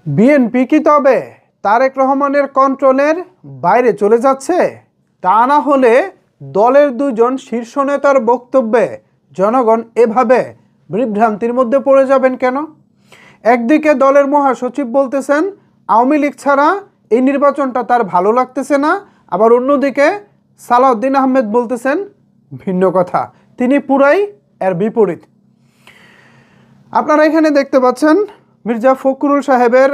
BNP কি তবে তারেক রহমানের কন্ট্রোলের বাইরে চলে যাচ্ছে? তা না হলে দলের দুজন শীর্ষ নেতার বক্তব্যে জনগণ এভাবে বিভ্রান্তির মধ্যে পড়ে যাবেন কেন? একদিকে দলের মহাসচিব বলতেছেন আওয়ামী লীগ ছাড়া এই নির্বাচনটা তার ভালো লাগতেছে না, আবার অন্যদিকে সালাউদ্দিন আহমেদ বলতেছেন ভিন্ন কথা, তিনি পুরাই এর বিপরীত। আপনারা এখানে দেখতে পাচ্ছেন মির্জা ফখরুল সাহেবের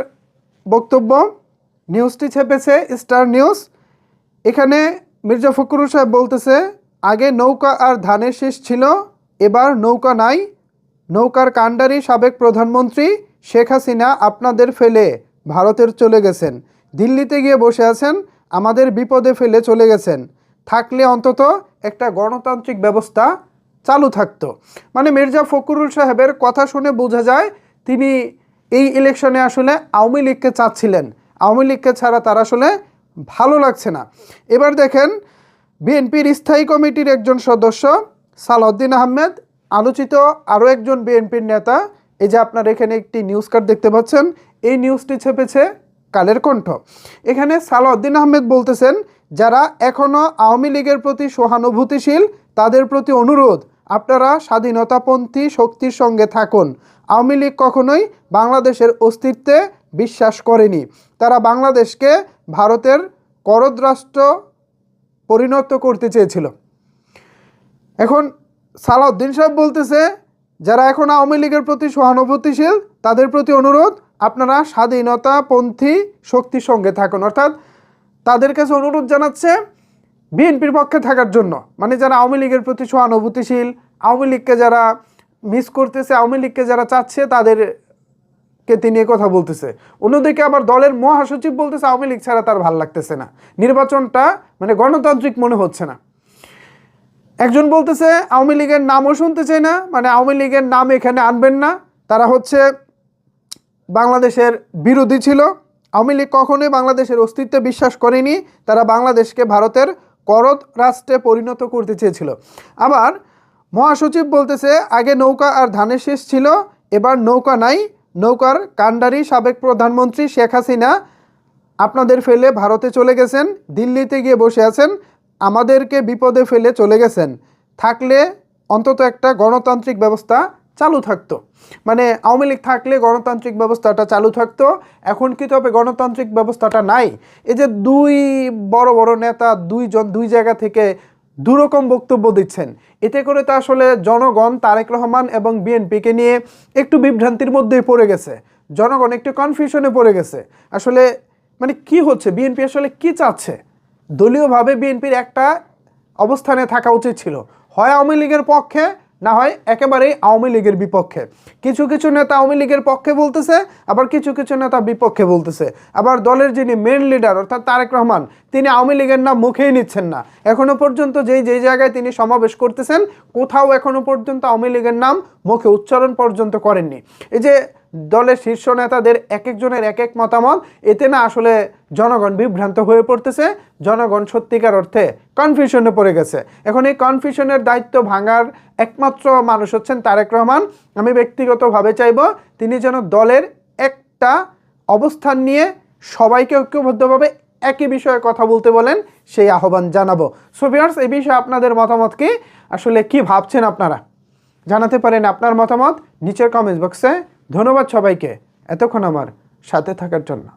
বক্তব্য, নিউজটি ছেপেছে স্টার নিউজ। এখানে মির্জা ফখরুল সাহেব বলতেছে, আগে নৌকা আর ধানের শীষ ছিল, এবার নৌকা নাই। নৌকার কাণ্ডারি সাবেক প্রধানমন্ত্রী শেখ হাসিনা আপনাদের ফেলে ভারতের চলে গেছেন, দিল্লিতে গিয়ে বসে আছেন, আমাদের বিপদে ফেলে চলে গেছেন, থাকলে অন্তত একটা গণতান্ত্রিক ব্যবস্থা চালু থাকতো। মানে মির্জা ফখরুল সাহেবের কথা শুনে বোঝা যায় তিনি এই ইলেকশনে আসলে আওয়ামী লীগকে চাচ্ছিলেন, আওয়ামী লীগকে ছাড়া তার আসলে ভালো লাগছে না। এবার দেখেন বিএনপির স্থায়ী কমিটির একজন সদস্য সালাউদ্দিন আহমেদ, আলোচিত আরও একজন বিএনপির নেতা, এই যে আপনারা এখানে একটি নিউজ কার্ড দেখতে পাচ্ছেন, এই নিউজটি ছেপেছে কালের কণ্ঠ। এখানে সালাউদ্দিন আহমেদ বলতেছেন, যারা এখনও আওয়ামী লীগের প্রতি সহানুভূতিশীল তাদের প্রতি অনুরোধ, আপনারা স্বাধীনতাপন্থী শক্তির সঙ্গে থাকুন। আওয়ামী লীগ কখনোই বাংলাদেশের অস্তিত্বে বিশ্বাস করেনি, তারা বাংলাদেশকে ভারতের করদ রাষ্ট্র পরিণত করতে চেয়েছিল। এখন সালাউদ্দিন সাহেব বলতেছে, যারা এখন আওয়ামী লীগের প্রতি সহানুভূতিশীল তাদের প্রতি অনুরোধ, আপনারা স্বাধীনতাপন্থী শক্তির সঙ্গে থাকুন, অর্থাৎ তাদের কাছে অনুরোধ জানাচ্ছে বিএনপির পক্ষে থাকার জন্য। মানে যারা আওয়ামী লীগের প্রতি সহানুভূতিশীল, আওয়ামী লীগকে যারা মিস করতেছে, আওয়ামী লীগকে যারা চাচ্ছে তাদেরকে তিনি কথা বলতেছে। অন্যদিকে আবার দলের মহাসচিব বলতেছে আওয়ামী লীগ ছাড়া তার ভালো লাগতেছে না, নির্বাচনটা মানে গণতান্ত্রিক মনে হচ্ছে না। একজন বলতেছে আওয়ামী লীগের নামও শুনতে চায় না, মানে আওয়ামী লীগের নাম এখানে আনবেন না, তারা হচ্ছে বাংলাদেশের বিরোধী ছিল, আওয়ামী লীগ কখনোই বাংলাদেশের অস্তিত্বে বিশ্বাস করেনি, তারা বাংলাদেশকে ভারতের করদ রাষ্ট্রে পরিণত করতে চেয়েছিল। আবার মহাসচিব বলতেছে, আগে নৌকা আর ধানের শীষ ছিল, এবার নৌকা নাই। নৌকার কাণ্ডারি সাবেক প্রধানমন্ত্রী শেখ হাসিনা আপনাদের ফেলে ভারতে চলে গেছেন, দিল্লিতে গিয়ে বসে আছেন, আমাদেরকে বিপদে ফেলে চলে গেছেন, থাকলে অন্তত একটা গণতান্ত্রিক ব্যবস্থা চালু থাকতো। মানে আওয়ামী লীগ থাকলে গণতান্ত্রিক ব্যবস্থাটা চালু থাকতো, এখন কি তবে গণতান্ত্রিক ব্যবস্থাটা নাই? এই যে দুই বড় বড় নেতা দুইজন দুই জায়গা থেকে দুরকম বক্তব্য দিচ্ছেন, এতে করে তো আসলে জনগণ তারেক রহমান এবং বিএনপিকে নিয়ে একটু বিভ্রান্তির মধ্যেই পড়ে গেছে, জনগণ একটু কনফিউশনে পড়ে গেছে। আসলে মানে কি হচ্ছে, বিএনপি আসলে কি চাচ্ছে? দলীয়ভাবে বিএনপির একটা অবস্থানে থাকা উচিত ছিল, হয় আওয়ামী লীগের পক্ষে, না হয় একেবারেই আওয়ামী লীগের বিপক্ষে। কিছু কিছু নেতা আওয়ামী লীগের পক্ষে বলতেছে, আবার কিছু কিছু নেতা বিপক্ষে বলতেছে। আবার দলের যিনি মেন লিডার অর্থাৎ তারেক রহমান, তিনি আওয়ামী লীগের নাম মুখেই নিচ্ছেন না। এখনো পর্যন্ত যেই জায়গায় তিনি সমাবেশ করতেছেন, কোথাও এখনো পর্যন্ত আওয়ামী লীগের নাম মুখে উচ্চারণ পর্যন্ত করেননি। এই যে দলের শীর্ষ নেতাদের এক একজনের এক এক মতামত, এতে না আসলে জনগণ বিভ্রান্ত হয়ে পড়তেছে, জনগণ সত্যিকার অর্থে কনফিউশনে পড়ে গেছে। এখন এই কনফিউশনের দায়িত্ব ভাঙার একমাত্র মানুষ হচ্ছেন তারেক রহমান। আমি ব্যক্তিগতভাবে চাইব তিনি যেন দলের একটা অবস্থান নিয়ে সবাইকে ঐক্যবদ্ধভাবে একই বিষয়ে কথা বলতে বলেন, সেই আহ্বান জানাবো। সো ভিউয়ার্স, এই বিষয়ে আপনাদের মতামত কি, আসলে কি ভাবছেন আপনারা জানাতে পারেন আপনার মতামত নিচের কমেন্ট বক্সে। ধন্যবাদ সবাইকে এতক্ষণ আমার সাথে থাকার জন্য।